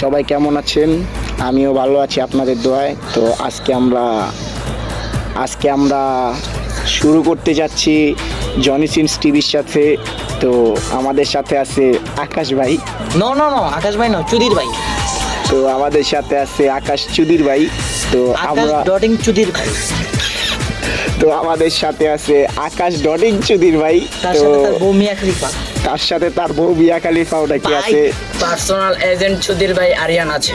সবাই কেমন আছেন? আমিও ভালো আছি আপনাদের দোয়ায়। তো আজকে আমরা শুরু করতে যাচ্ছি জনি সিনস টিভির সাথে। তো আমাদের সাথে আছে আকাশ ভাই। নো আকাশ ভাই না, চুদির ভাই। তো আমাদের সাথে আছে আকাশ চুদির ভাই। তো আমরা ডটিং চুদির ভাই। তো আমাদের সাথে আছে আকাশ ডটিং চুদির ভাই। তার তো সাথে তার বউ মিয়া খলিফা। তার সাথে তার বউ মিয়া খলিফাও নাকি আছে। পার্সোনাল এজেন্ট চুদির ভাই আরিয়ান আছে।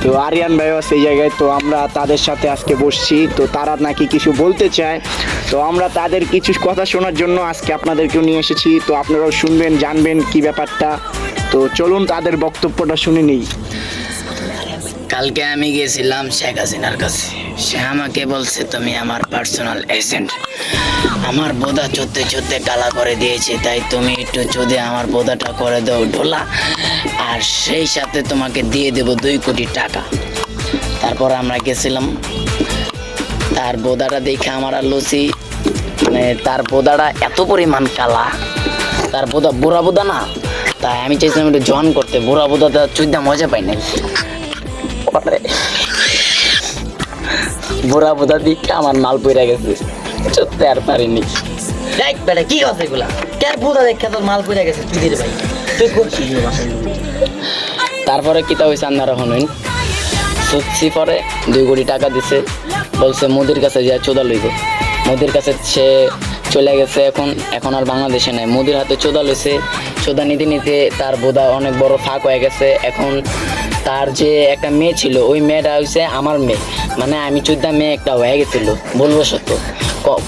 তো আরিয়ান ভাইও আছে এই জায়গায়। তো আমরা তাদের সাথে আজকে বসছি। তো তারা নাকি কিছু বলতে চায়। তো আমরা তাদের কিছু কথা শোনার জন্য আজকে আপনাদেরকেও নিয়ে এসেছি। তো আপনারাও শুনবেন, জানবেন কি ব্যাপারটা। তো চলুন তাদের বক্তব্যটা শুনে নিই। কালকে আমি গেছিলাম শেখ হাসিনার কাছে। সে আমাকে বলছে তুমি আমার পার্সোনাল এজেন্ট। আমার বোদা চুদতে চুদতে কালা করে দিয়েছে, তাই তুমি একটু চুদে আমার বোদাটা করে দাও ঢোলা, আর সেই সাথে তোমাকে দিয়ে দেবো 2 কোটি টাকা। তারপর আমরা গেছিলাম। তার বোদাটা দেখে আমার আর লুচি, মানে তার বোদাটা এত পরিমাণ কালা, তার বোদা বুড়া বোদা না, তাই আমি চাইছিলাম একটু জয়েন করতে। বুড়া বোদাটা চুদতে মজা পাই নাই। বুড়া বোদা দিকে আমার মাল পইরা গেছে, চুদতে আর পারিনি। দেখ বেটা কি কথা এগুলা, কে বুদা দেখে তোর মাল পড়ে গেছে চুদির ভাই। তুই করছিস তারপরে কিতা হয়েছে আপনারা শুনুন। সুচ্ছি পরে 2 কোটি টাকা দিছে, বলছে মোদির কাছে যা চোদা লইব। মোদির কাছে সে চলে গেছে, এখন আর বাংলাদেশে নাই। মোদির হাতে চোদা লইছে। চোদা নিতে নিতে তার বোধা অনেক বড় ফাঁক হয়ে গেছে। এখন তার যে একটা মেয়ে ছিল, ওই মেয়েটা হয়েছে আমার মেয়ে, মানে আমি চোদ্দা মেয়ে একটা হয়ে গেছিলো বলবো সত্য।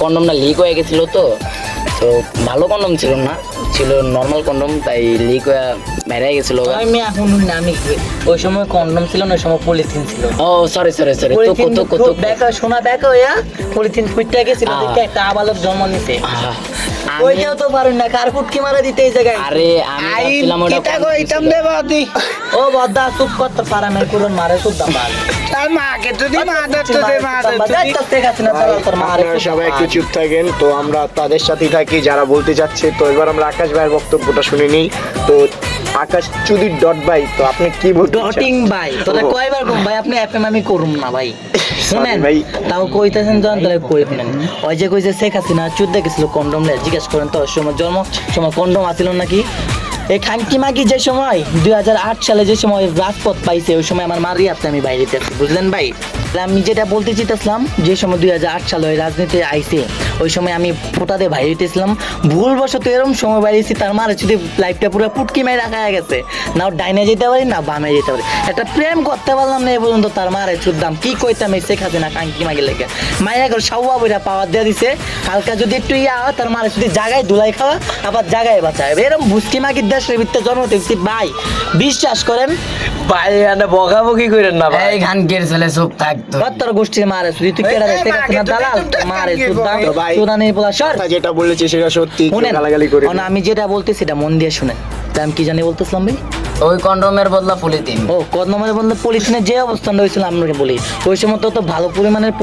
কন্ডমটা লিক হয়ে গেছিলো, তো ভালো কন্ডম ছিল না, ছিল নর্মাল কন্ডম, তাই লিক হয়ে বেড়ে গেছিলো। আমি এখন না, আমি ওই সময় কন্ডম ছিল না, ওই সময় পলিথিন ছিল। ও সরি দেখা শোনা দেখা হইয়া পলিথিন ফুটতে গেছিল, দেখে একটা আবালক জন্ম নিছে। ওইটাও তো পারেন না, কার ফুটকি মারা দিতে এই জায়গায়। আরে আমি ভাবছিলাম ওটা ও বদ্দা চুপ করতে পারা নাই, কোন মারে সুদ্ধা মার তার মাকে যদি মা ধরতে দে, মা ধরতে দেখ তো ঠিক আছে না, তোর মারে আপনারা সবাই একটু চুপ থাকেন। তো আমরা তাদের সাথেই থাকি যারা বলতে যাচ্ছে। তো এবার আমরা আকাশ ভাইয়ের বক্তব্যটা শুনে নিই। তো আকাশ চুদির ডট ভাই, তো আপনি কি বলতে চান? ডটিং ভাই, তোরা কয়বার কম ভাই, আপনি এফএম আমি করুম না ভাই, শুনেন ভাই। তাও কইতেছেন যখন তাহলে কই শুনেন। ওই যে কইছে শেখ হাসিনা চুদ দেখেছিল কন্ডম লে, জিজ্ঞেস করেন তো ওই সময় সময় কন্ডম আছিল নাকি? এই খানকি মাগি যে সময় 2008 সালে যে সময় রাজপথ পাইছে, ওই সময় আমার মারি আছে, আমি বাইরেতে আছি, বুঝলেন ভাই? আমি যেটা বলতে চাইতেছিলাম, যে সময় 2008 সালে ওই রাজনীতি আইছে, ওই সময় আমি ফোটাতে বাইরে হইতেছিলাম, ভুলবশত এরকম সময় বাইরেছি, তার মারে যদি লাইফটা পুরো পুটকি মেয়ে রাখা গেছে, না ডাইনে যেতে পারি না বামে যেতে পারি, একটা প্রেম করতে পারলাম না এ পর্যন্ত, তার মারে চুদ্দাম কি কইতাম এই শেখ হাসিনা খানকি মাগি লেগে মাইয়া করে সাউয়া বইরা পাওয়ার দেওয়া দিছে। হালকা যদি একটু ইয়া হয়, তার মারে যদি জায়গায় ধুলাই খাওয়া, আবার জায়গায় বাঁচায়, এরকম ভুসকি মাগির দেশের ভিতরে জন্ম দিচ্ছি ভাই, বিশ্বাস করেন ভাই এনে বকাবকি করেন না ভাই। এই খানকের ছেলে চুপ থাকতো। তোর গোষ্ঠীর মারে শুধু তুই কেডা শেখ হাসিনা দালাল, মারে চুদ্দাম তো ভাই, চুদানি বলা সর। কথা যেটা বলেছে সেটা সত্যি, কেউ শুনেন, গালাগালি করে না। আমি যেটা বলতেছি সেটা মন দিয়ে শুনেন। তাই আমি কি জানি বলতেছিলাম ভাই? ওই কন্ডমের বদলা পলিথিন। ও কদমের বন্ধু পলিথিনের যে অবস্থানটা হয়েছিল আপনাকে বলি, ওই সময় তো ভালো পরিমাণের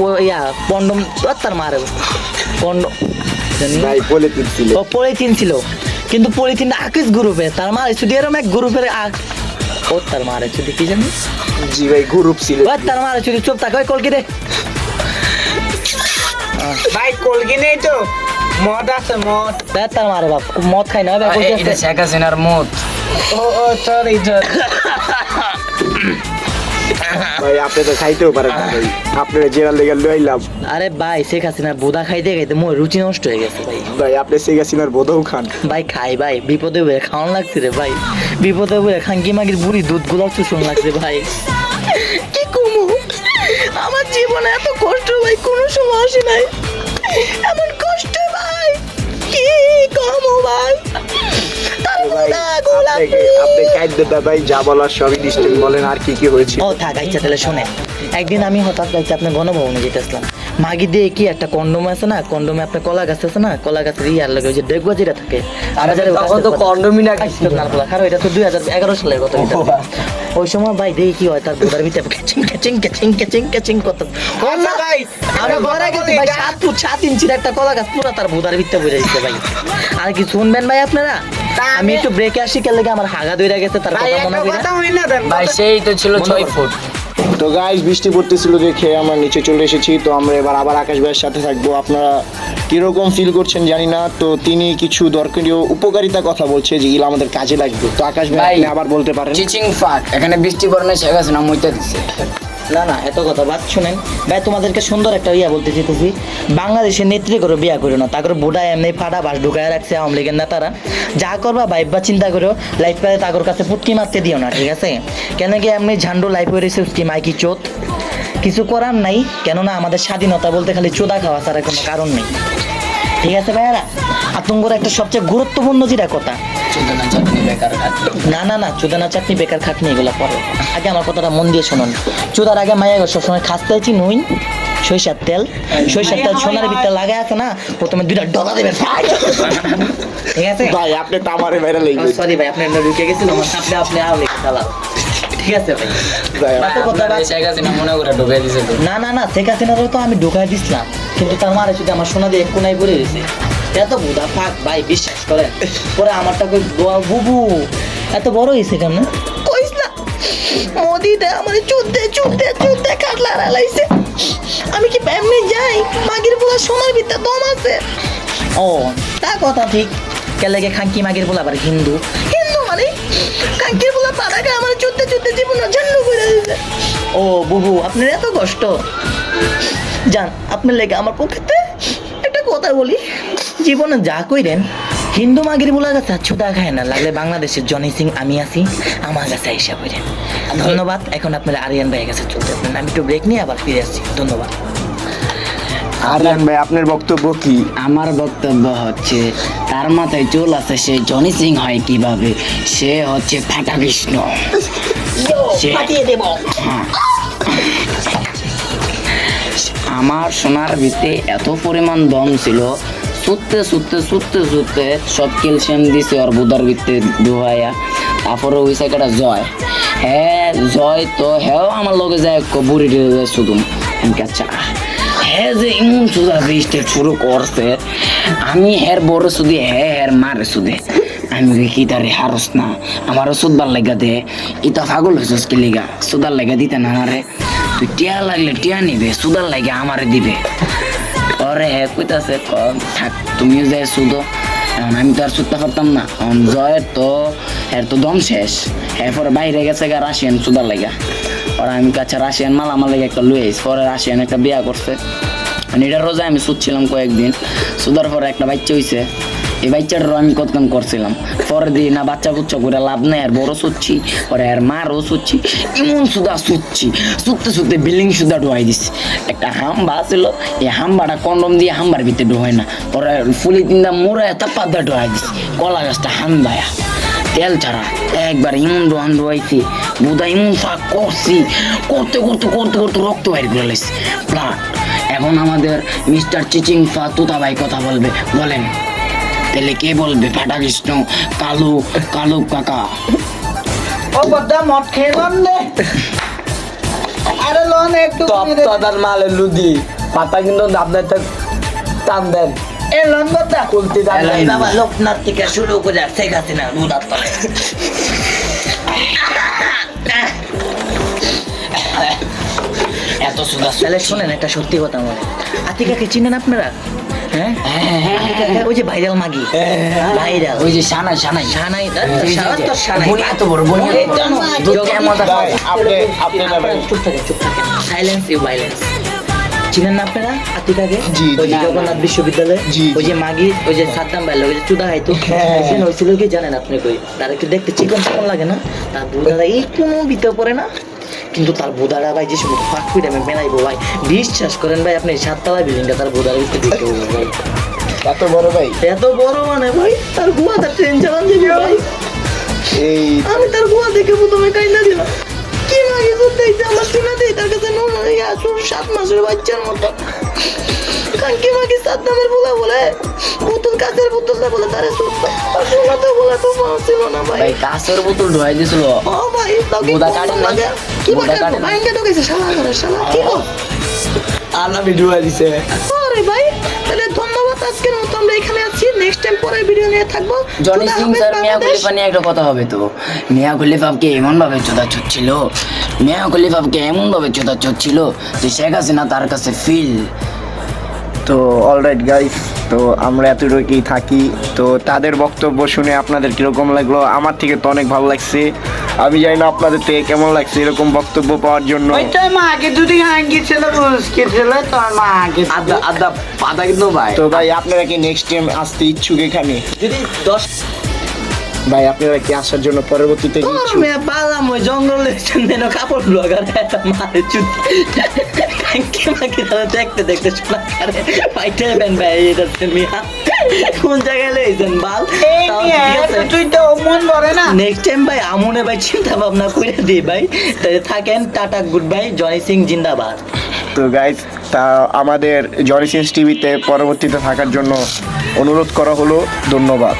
কন্ডম তার মারে কন্ডম ভাই বলে দিচ্ছিল। ও পলিথিন ছিল, কিন্তু পলিথিন আকিস গ্রুপে, তার মারে শুধু এরকম এক গ্রুপের ও তার মারে শুধু কি জানি, জি ভাই গ্রুপ ছিল। ও তার মারে শুধু চুপ থাকো, কলকি রে ভাই কলকি নেই তো, মদ আছে মদ। তার মারে বাপ মদ খাই না ভাই, এটা শেখ হাসিনার মুখ। ও সরি ভাই আপনি তো খাইতেও পারেন না ভাই, আপনারা জেলার লেগে লইলাম। আরে ভাই শেখ হাসিনার বোধা খাইতে খাইতে মোর রুচি নষ্ট হয়ে গেছে ভাই। ভাই আপনি শেখ হাসিনার বোধও খান। ভাই খাই ভাই, বিপদে বলে খাওয়ান লাগছে রে ভাই, বিপদে বলে খানকি মাগির বুড়ি দুধ গুলা চুষণ লাগছে ভাই। কি কমু, আমার জীবনে এত কষ্ট ভাই কোনো সময় আসে নাই, এমন কষ্ট ভাই কি কমু ভাই। ভাই আপনি কাইদা ভাই যা বলার সবই ডিস্টেন্স বলেন, আর কি কি হয়েছে? ও থাক আচ্ছা তাহলে শোনেন, একদিন আমি হঠাৎ যাচ্ছি আপনার গণভবনে যেতেছিলাম, মাগি দিয়ে কি একটা কন্ডম আছে না, কন্ডমে আপনার কলা গাছ আছে না, কলা গাছের ইয়ার লাগে ওই যে দেখবো যেটা থাকে, তখন তো কন্ডমই না কারণ এটা তো 2011 সালের কথা। ওই সময় ভাই দেখি কি হয়, তার বোধার ভিতরে catching catching catching catching catching করতে ভাই আমি ঘরে গেছি ভাই, 7 ফুট 7 ইঞ্চির একটা কলা গাছ পুরো তার বোধার ভিতরে বসে দিচ্ছে ভাই। আর কি শুনবেন ভাই আপনারা, আমি একটু ব্রেকে আসি কেন লাগে আমার হাগা দইরা গেছে তার ভাই কথা একটা মনে করি কথা হই না দেন ভাই সেই তো ছিল 6 ফুট। তো গাইস বৃষ্টি পড়তেছিল দেখে আমরা নিচে চলে এসেছি। তো আমরা এবার আবার আকাশ ভাইয়ের সাথে থাকবো। আপনারা কিরকম ফিল করছেন জানি না। তো তিনি কিছু দরকারিও উপকারিতা কথা বলছে যেগুলো আমাদের কাজে লাগবে। তো আকাশ ভাই ভাই, আপনি আবার বলতে পারেন। চিচিং ফাক এখানে বৃষ্টি পড়ে না, শেখ হাসিনা মইতে দিচ্ছে। না না এত কথা বাদ শুনেন ভাই, তোমাদেরকে সুন্দর একটা ইয়া বলতে চাইতেছি। বাংলাদেশের নেত্রী করে বিয়া করো না, তারপরে বুড়া এমনি ফাটা বাস ঢুকায় রাখছে আওয়ামী লীগের নেতারা। যা করবা ভাইবা চিন্তা করো, লাইফ পারে তাগর কাছে ফুটকি মারতে দিও না, ঠিক আছে? কেন কি এমনি ঝান্ডু লাইফ হয়ে রয়েছে উস্কি মাইকি চোত, কিছু করার নাই। কেননা আমাদের স্বাধীনতা বলতে খালি চোদা খাওয়া ছাড়া কোনো কারণ নেই, ঠিক আছে ভাইয়ারা? আতঙ্কর একটা সবচেয়ে গুরুত্বপূর্ণ যেটা কথা, চোদনা চাটনি বেকার খাটনি। না না না চুদানা চাটনি বেকার খাটনি এগুলো পরে। আগে আমার কথাটা মন দিয়ে শুনুন। চুদার আগে মায়া সবসময় খাসতে আছি নুন সরিষার তেল, সরিষার তেল সোনার ভিতরে লাগাই আছে না, প্রথমে দুইটা ডলা দেবেন, ঠিক আছে? ভাই আপনি তো আমারে ভাইরাল হয়ে সরি ভাই, আপনি ঢুকে গেছিল আপনি আপনি আও লিখে চালাও, ঠিক আছে ভাই? বাকি কথা আপনার বাদ- শেখ হাসিনা মনে করে ঢুকে দিছে তো। না না না শেখ হাসিনারও তো আমি ঢুকাই দিছিলাম, কিন্তু তার মারে যদি আমার সোনা দিয়ে এক কোনায় পড়ে গেছে, এত বুধা ফাঁক ভাই, বিশ্বাস করেন। পরে আমারটা কই বুবু এত বড় হয়েছে কেমন কইস না, মোদি দে আমার চুদতে চুদতে চুদতে কাটলা লাইছে। আমি কি এমনি যাই, মাগির পোলা সোনার ভিতরে দম আছে। ও তা কথা ঠিক, কেলেগে খাঙ্কি মাগির পোলা আবার হিন্দু, হিন্দু মানে খাঙ্কির পোলা পাড়াকে আমার চুদতে চুদতে জীবন ঝান্ডু করে দিছে। ও বুবু আপনার এত কষ্ট, জান আপনার লেগে আমার পক্ষেতে একটা কথা বলি, জীবনে যা কইরেন হিন্দু মাগির বলা গেছে ছুটা খায় না, লাগলে বাংলাদেশের জনি সিং আমি আছি, আমার কাছে হিসাব করেন। ধন্যবাদ। এখন আপনারা আরিয়ান ভাইয়ের কাছে চলতে পারেন, আমি একটু ব্রেক নিয়ে আবার ফিরে আসছি। ধন্যবাদ। আরিয়ান ভাই আপনার বক্তব্য কি? আমার বক্তব্য হচ্ছে তার মাথায় চুল আছে, সে জনি সিং হয় কিভাবে? সে হচ্ছে ফাটা বিষ্ণু। সে- পাঠিয়ে দেব। আমার সোনার ভিতরে এত পরিমাণ দম ছিল, সুত্তে সুত্তে সুত্তে সুত্তে সব ক্যালসিয়াম দিছে ওর বুদার ভিতরে ডুবাইয়া। তারপরে ওই সাইকেটা জয়, হ্যাঁ জয় তো হ্যাঁ আমার লগে যায় বুড়ি যায় শুধু। আচ্ছা হ্যাঁ যে এমন সুদা বৃষ্টি শুরু করছে, আমি হের বড় শুধু হ্যাঁ মারে শুধু। আমি কি তারে হারস না, আমারও সুদবার লেগা দে, ইতা পাগল হয়েছিস কি লিগা? সুদার লেগা দিতে না আমারে, তুই টিয়া লাগলে টিয়া নিবে, সুদার লাগে আমারে দিবে। ওরে হ্যাঁ কইতাছে থাক তুমিও যাই সুদো, এখন আমি তো আর সুদতে পারতাম না। এখন জয়ের তো এর তো দম শেষ, এরপরে বাইরে গেছে গা রাশিয়ান সুদার লেগা। ওরা আমি কাছে রাশিয়ান মাল আমার লেগে একটা লুয়ে আইস, পরে রাশিয়ান একটা বিয়া করছে। এটার রোজা আমি সুদছিলাম কয়েকদিন, সুদার পরে একটা বাচ্চা হইছে। এই বাচ্চাটারও আমি কতক্ষণ করছিলাম, পরে দিই না বাচ্চা বুচ্চা করে লাভ নেই, আর বড় সুচ্ছি পরে আর মারও সুচ্ছি, এমন সুদা সুচ্ছি, সুত্তে সুত্তে বিল্ডিং সুদা ঢোয়াই দিছি। একটা হাম্বা ছিল, এই হাম্বাটা কন্ডম দিয়ে হাম্বার ভিতরে ঢোয় না, পরে ফুলি তিনটা মোড়া এত পাতা ঢোয়াই দিছি, কলা গাছটা হান্দায়া তেল ছাড়া একবার ইমন ডোহান ডোয়াইছি, বুধা ইমন ফাঁক করছি, করতে করতে করতে করতে রক্ত বাইর করে লাইছি, ব্লাড। এখন আমাদের মিস্টার চিচিং ফা তুতা ভাই কথা বলবে, বলেন তাহলে কে বলবে? ফাটা কৃষ্ণ, কালু কালু কাকা। ও বদ্দা মদ খেয়ে লন দে, আরে লন একটু কমিয়ে দে। মালে লুদি পাতা কিন্তু আপনার টান দেন এ লন বদ্দা কুলতি টান দেন। এই বাবা লোকনাথ থেকে শুরু করে শেখ হাসিনা দুধার তলে। এত সুদা তাহলে শোনেন একটা সত্যি কথা বলে, আতিকাকে চিনেন আপনারা? হ্যাঁ আতিকাকে ওই যে ভাইরাল মাগি, ভাইরাল ওই যে সানাই সানাই সানাই, সারা তো সানাই। বনি এত বড় বনি এত বড়। দুধ খেয়ে মজা খাওয়া যায়। আপনি চুপ থাকেন চুপ থাকেন, সাইলেন্স ইউ ভাইলেন্স। চিনেন না আপনারা আতিকাকে? জি, ওই যে জি। জগন্নাথ বিশ্ববিদ্যালয়, জি, ওই যে মাগি, ওই যে সাদ্দাম বাইল, ওই যে চুদা হাইতো, একদিন হয়েছিল কি জানেন আপনি? কই তার একটু দেখতে চিকন চিকন লাগে না, তার বুধারা একটু ভিতরে পড়ে না, কিন্তু তার বুধারা ভাই যে সময় ফাঁক ফুটে আমি মেলাইবো ভাই, বিশ্বাস করেন ভাই আপনি 7 তলা বিল্ডিংটা তার বুধারা ভিতরে দেখতে পাবেন ভাই। এত বড় ভাই, এত বড় মানে ভাই, তার গুয়া তার ট্রেন চালান যাবে ভাই। এই আমি তার গুয়া দেখে প্রথমে কাইন্দা দিলাম, কি মাগি করতে আমার শোনা দেই তার কাছে নুন 7 মাসের বাচ্চার মতো। কাঙ্কি মাগি সাদ্দামের বলা বলে বোতল, কাঁচের বোতলটা বলে তারে শোনা তো বলা তো ছিল না ভাই। ভাই কাঁচের বোতল ঢোয়াই দিছিল। ও ভাই তাকে বোদা কাটেন না? কি বোদা বলে কাটেন না? ভাইঙ্গা ঢুকেছে শালা করে শালা, কি গো? আর আমি ডুবাই দিছে আরে ভাই তাহলে ধন্যবাদ ধন্যবাদ, আজকের মতো আমরা এখানে আছি, নেক্সট টাইম পরের ভিডিও নিয়ে থাকবো। জনি খোদা সিং হাফেজ স্যার মিয়া বাংলাদেশ। খলিফা নিয়ে একটা কথা হবে তো। মিয়া খলিফাকে এমন ভাবে চোদা চুচ্ছিল, মিয়া খলিফাকে এমন ভাবে চোদা চুচ্ছিল যে শেখ হাসিনা তার কাছে ফিল। তো অলরাইট গাইস, তো আমরা এতটুকুই থাকি। তো তাদের বক্তব্য শুনে আপনাদের কিরকম লাগলো? আমার থেকে তো অনেক ভালো লাগছে। আমি জানি না আপনাদের থেকে কেমন লাগছে এরকম বক্তব্য পাওয়ার জন্য। ওইটাই মা আগে যদি আগে ছিল বুঝকে ছিল তোর মা আগে আদা আদা পাতা কিন্তু ভাই তো ভাই আপনারা কি নেক্সট টাইম আসতে ইচ্ছুক এখানে? যদি 10 ভাই আপনারা কি আসার জন্য পরবর্তীতে কি ইচ্ছুক? মেয়ে পালাম ওই জঙ্গলে যেন কাপড় ব্লগার একটা মারে চুত কাঙ্কি মাকি তারা দেখতে দেখতে শোনা করে ফাইটে বেন ভাই এটা মিয়া কোন জায়গায় লইছেন বাল? এই নিয়ে তুই তো মন ভরে না। নেক্সট টাইম ভাই আমনে ভাই চিন্তা ভাবনা করে দিই ভাই। তাহলে থাকেন, tata, good bye, Johnny Singh জিন্দাবাদ। তো গাইস, তা আমাদের জনি সিন্স টিভিতে পরবর্তীতে থাকার জন্য অনুরোধ করা হলো। ধন্যবাদ।